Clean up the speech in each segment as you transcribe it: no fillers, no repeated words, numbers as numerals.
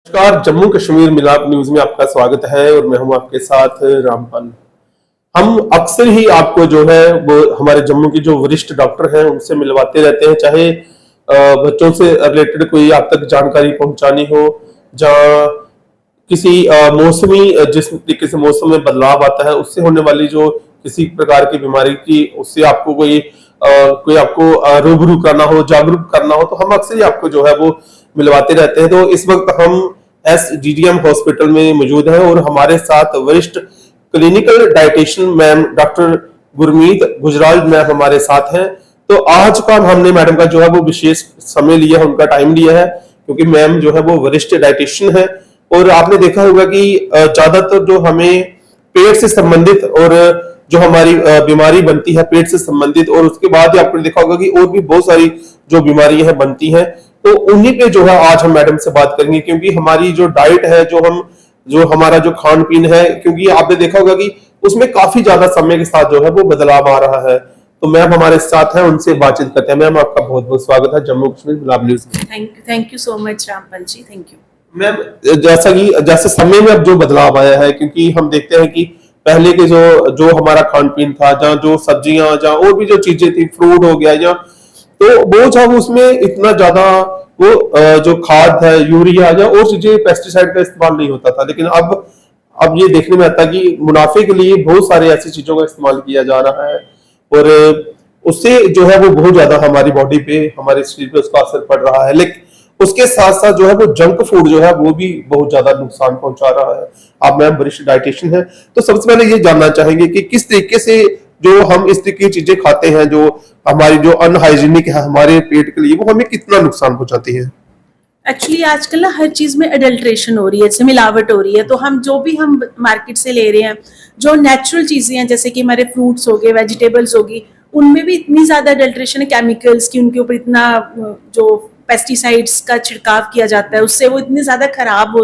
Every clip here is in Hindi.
नमस्कार। जम्मू कश्मीर मिलाप न्यूज में आपका स्वागत है और मैं हूं आपके साथ रामपाल। हम अक्सर ही आपको जो है वो हमारे जम्मू की जो वरिष्ठ डॉक्टर हैं उनसे मिलवाते रहते हैं, चाहे बच्चों से रिलेटेड कोई आप तक जानकारी पहुंचानी हो, जहाँ किसी मौसमी जिस तरीके से मौसम में बदलाव आता है उससे होने वाली जो किसी प्रकार की बीमारी की उससे आपको कोई आपको रूबरू करना हो, जागरूक करना हो, तो हम अक्सर ही आपको जो है वो मिलवाते रहते हैं। तो इस वक्त हम SGDM हॉस्पिटल में मौजूद हैं और हमारे साथ वरिष्ठ clinical dietitian ma'am doctor Gurmeet Gujral ma'am हमारे साथ हैं। तो आज का हमने मैडम का जो है वो विशेष समय लिया है, उनका टाइम लिया है, क्योंकि मैम जो है वो वरिष्ठ डाइटिशियन है और आपने देखा होगा कि ज्यादातर जो हमें पेट से संबंधित और जो हमारी बीमारी बनती है पेट से संबंधित, और उसके बाद ही आपने देखा होगा कि और भी बहुत सारी जो बीमारियां हैं बनती हैं, तो उन्हीं पे जो है आज हम मैडम से बात करेंगे। क्योंकि हमारी जो डाइट है, जो हमारा जो खान पीन है, क्योंकि आपने देखा होगा कि उसमें काफी ज्यादा समय के साथ जो है वो बदलाव आ रहा है। तो मैम हमारे साथ हैं, उनसे बातचीत करते हैं। मैम आपका बहुत बहुत स्वागत है जम्मू कश्मीर मिलाप न्यूज में। Thank you so much Rampal ji, thank you. Ma'am जैसे समय में अब जो बदलाव आया है, क्योंकि हम देखते हैं कि पहले के जो हमारा खान पीन था, जहाँ जो सब्जियां, जहाँ और भी जो चीजें थी, फ्रूट हो गया, या तो वो जब उसमें इतना ज्यादा वो जो खाद है, यूरिया या और चीजें, पेस्टिसाइड का इस्तेमाल नहीं होता था। लेकिन अब ये देखने में आता है कि मुनाफे के लिए बहुत सारे ऐसी चीजों का इस्तेमाल किया जा रहा है और उससे जो है वो बहुत ज्यादा हमारी बॉडी पे, हमारे शरीर पे उसका असर पड़ रहा है। लेकिन उसके साथ साथ जो है वो जंक फूड जो है वो भी बहुत ज्यादा नुकसान पहुंचा रहा है। आप मैम वरिष्ठ डाइटिशियन हैं, तो सबसे पहले ये जानना चाहेंगे कि किस तरीके से जो हम इस तरीके की चीजें खाते हैं, जो हमारी जो अनहाइजीनिक है हमारे पेट के लिए, वो हमें कितना नुकसान पहुंचाती है। एक्चुअली आजकल ना हर चीज में अडल्ट्रेशन हो रही है, जैसे मिलावट हो रही है। तो हम जो भी हम मार्केट से ले रहे हैं, जो नेचुरल चीजें हैं, जैसे कि हमारे फ्रूट्स हो गए, वेजिटेबल्स होगी, उनमें भी इतनी ज्यादा अडल्ट्रेशन है केमिकल्स की, उनके ऊपर इतना जो पेस्टिसाइड्स का छिड़काव किया जाता है, उससे वो इतनी ज्यादा खराब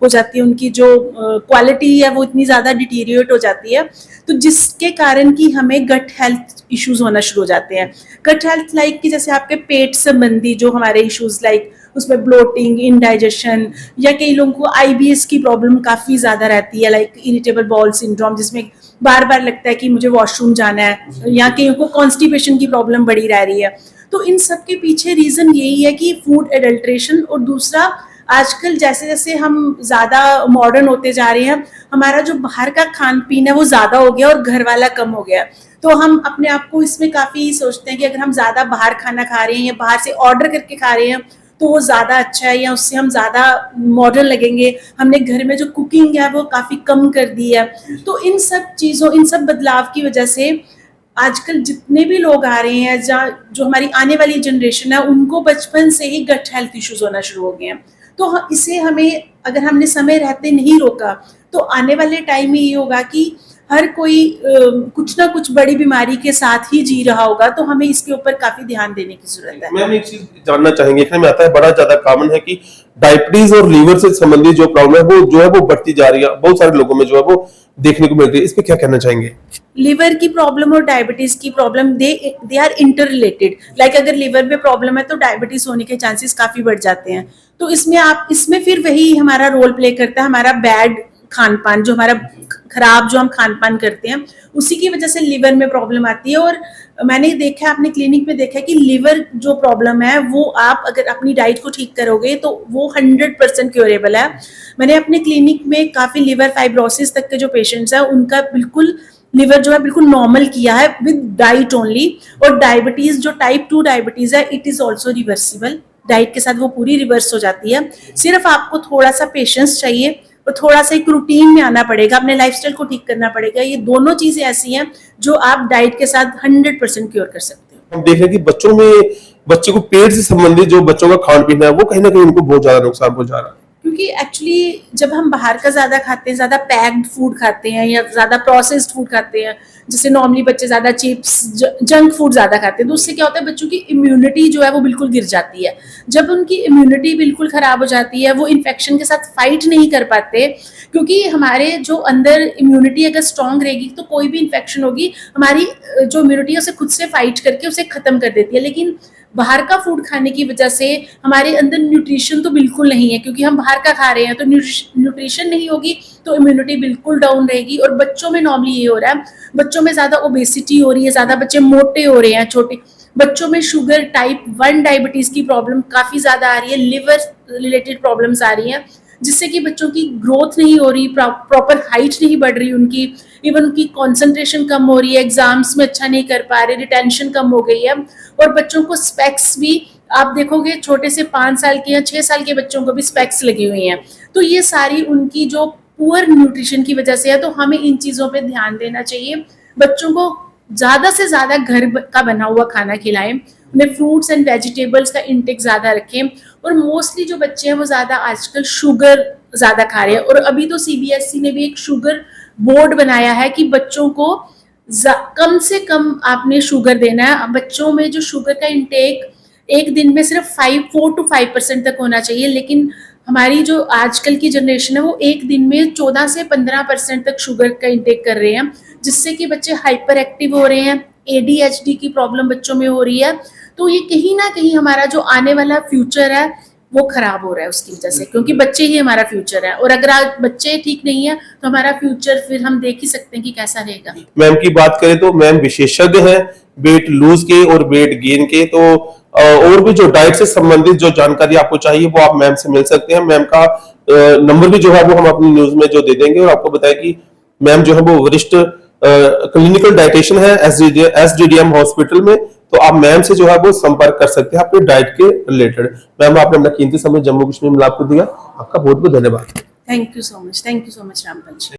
हो जाती है, उनकी जो क्वालिटी है वो इतनी ज्यादा डिटीरिएट हो जाती है, तो जिसके कारण कि हमें गट हेल्थ इश्यूज होना शुरू हो जाते हैं। गट हेल्थ लाइक कि जैसे आपके पेट संबंधी जो हमारे इश्यूज, लाइक उसमें ब्लोटिंग, इंडाइजेशन, या कई लोगों को IBS की प्रॉब्लम काफी ज्यादा रहती है, लाइक इरिटेबल बाउल सिंड्रोम, जिसमें बार बार लगता है कि मुझे वॉशरूम जाना है, या कईयों को कॉन्स्टिपेशन की प्रॉब्लम बड़ी रह रही है। तो इन सब के पीछे रीजन यही है कि फूड एडल्ट्रेशन, और दूसरा आजकल जैसे जैसे हम ज्यादा मॉडर्न होते जा रहे हैं, हमारा जो बाहर का खान पीन है वो ज्यादा हो गया और घर वाला कम हो गया। तो हम अपने आप को इसमें काफी सोचते हैं कि अगर हम ज्यादा बाहर खाना खा रहे हैं या बाहर से ऑर्डर करके खा रहे हैं तो वो ज्यादा अच्छा है, या उससे हम ज्यादा मॉडर्न लगेंगे। हमने घर में जो कुकिंग है वो काफी कम कर दी है। तो इन सब चीजों, इन सब बदलाव की वजह से आजकल जितने भी लोग आ रहे हैं, जो हमारी आने वाली जनरेशन है, उनको बचपन से ही गट हेल्थ इश्यूज होना शुरू हो गए हैं। तो इसे हमें, अगर हमने समय रहते नहीं रोका, तो आने वाले टाइम में ये होगा कि हर कोई कुछ ना कुछ बड़ी बीमारी के साथ ही जी रहा होगा। तो हमें इसके ऊपर काफी ध्यान देने की जरूरत है। मैम एक चीज जानना चाहेंगे, इसमें आता है बड़ा ज्यादा कॉमन है कि डायबिटीज और लीवर से संबंधित जो प्रॉब्लम है वो जो है वो बढ़ती जा रही है, बहुत सारे लोगों में जो है वो देखने को मिलती है। इस पे क्या कहना चाहेंगे। लिवर की प्रॉब्लम और डायबिटीज की problem they are inter related. Like अगर लिवर में प्रॉब्लम है तो डायबिटीज होने के चांसेस काफी बढ़ जाते हैं। तो इसमें फिर वही हमारा रोल प्ले करता है, हमारा बैड खान पान, जो हमारा खराब जो हम खान पान करते हैं, उसी की वजह से लिवर में प्रॉब्लम आती है। और मैंने देखा है, अपने क्लिनिक में देखा है कि लिवर जो प्रॉब्लम है वो आप अगर अपनी डाइट को ठीक करोगे तो वो 100% क्योरेबल है। मैंने अपने क्लिनिक में काफी लिवर फाइब्रोसिस तक के जो पेशेंट्स हैं उनका बिल्कुल लिवर जो है बिल्कुल नॉर्मल किया है विद डाइट ओनली। और डायबिटीज, जो टाइप 2 डायबिटीज है, it is also reversible. Diet के साथ वो पूरी रिवर्स हो जाती है। सिर्फ आपको थोड़ा सा पेशेंस चाहिए और थोड़ा सा एक रूटीन में आना पड़ेगा, अपने लाइफस्टाइल को ठीक करना पड़ेगा। ये दोनों चीजें ऐसी हैं जो आप डाइट के साथ 100% क्योर कर सकते हो। हम देख रहे हैं कि बच्चे को पेट से संबंधित जो बच्चों का खान पीन है वो कहीं ना कहीं उनको बहुत ज्यादा नुकसान पहुंचा रहा है। क्योंकि एक्चुअली जब हम बाहर का ज्यादा खाते हैं, ज्यादा पैक्ड फूड खाते हैं या ज्यादा प्रोसेस्ड फूड खाते हैं, जैसे नॉर्मली बच्चे ज्यादा चिप्स, जंक फूड ज्यादा खाते हैं, तो उससे क्या होता है, बच्चों की इम्यूनिटी जो है वो बिल्कुल गिर जाती है। जब उनकी इम्यूनिटी बिल्कुल खराब हो जाती है, वो इन्फेक्शन के साथ फाइट नहीं कर पाते, क्योंकि हमारे जो अंदर इम्यूनिटी अगर स्ट्रांग रहेगी तो कोई भी इन्फेक्शन होगी, हमारी जो इम्यूनिटी है उसे खुद से फाइट करके उसे खत्म कर देती है। लेकिन बाहर का फूड खाने की वजह से हमारे अंदर न्यूट्रिशन तो बिल्कुल नहीं है, क्योंकि हम बाहर का खा रहे हैं, तो न्यूट्रिशन नहीं होगी तो इम्यूनिटी बिल्कुल डाउन रहेगी। और बच्चों में नॉर्मली ये हो रहा है, बच्चों में ज्यादा ओबेसिटी हो रही है, ज्यादा बच्चे मोटे हो रहे हैं, छोटे बच्चों में शुगर टाइप 1 डायबिटीज की प्रॉब्लम काफी ज्यादा आ रही है, लिवर रिलेटेड प्रॉब्लम्स आ रही हैं, जिससे कि बच्चों की ग्रोथ नहीं हो रही, प्रॉपर हाइट नहीं बढ़ रही उनकी, इवन उनकी कंसंट्रेशन कम हो रही है, एग्जाम्स में अच्छा नहीं कर पा रहे, रिटेंशन कम हो गई है। और बच्चों को स्पेक्स भी आप देखोगे, छोटे से 5 साल के या 6 साल के बच्चों को भी स्पेक्स लगी हुई हैं। तो ये सारी उनकी जो पुअर न्यूट्रिशन की वजह से है। तो हमें इन चीजों पे ध्यान देना चाहिए, बच्चों को ज्यादा से ज्यादा घर का बना हुआ खाना खिलाएं, उन्हें फ्रूट्स एंड वेजिटेबल्स का इंटेक ज्यादा रखें। और मोस्टली जो बच्चे हैं वो ज्यादा आजकल शुगर ज्यादा खा रहे हैं, और अभी तो सीबीएसई ने भी एक शुगर बोर्ड बनाया है कि बच्चों को कम से कम आपने शुगर देना है। बच्चों में जो शुगर का इंटेक एक दिन में सिर्फ 4 to 5% तक होना चाहिए, लेकिन हमारी जो आजकल की जनरेशन है वो एक दिन में 14 से 15% तक शुगर का इंटेक कर रहे हैं, जिससे कि बच्चे हाइपर एक्टिव हो रहे हैं, एडीएचडी की प्रॉब्लम बच्चों में हो रही है। तो ये कहीं ना कहीं हमारा जो आने वाला फ्यूचर है वो खराब हो रहा है उसकी वजह से, क्योंकि बच्चे ही हमारा फ्यूचर है, और अगर आज बच्चे ठीक नहीं है तो हमारा फ्यूचर फिर हम देख ही सकते हैं कि कैसा रहेगा। मैम की बात करें तो मैम विशेषज्ञ हैं वेट लूज के और वेट गेन के, तो और भी जो डाइट से संबंधित जो जानकारी आपको चाहिए वो आप मैम से मिल सकते हैं। मैम का नंबर भी जो है वो हम अपनी न्यूज में जो दे देंगे, और आपको बताया कि मैम जो है वो वरिष्ठ क्लिनिकल डाइटिशियन है एसडीडीएम हॉस्पिटल में, तो आप मैम से जो है वो संपर्क कर सकते हैं अपने डाइट के रिलेटेड। मैम आपने अपना कीमती समय जम्मू कश्मीर में आपको दिया, आपका बहुत बहुत धन्यवाद। Thank you so much Rampal ji.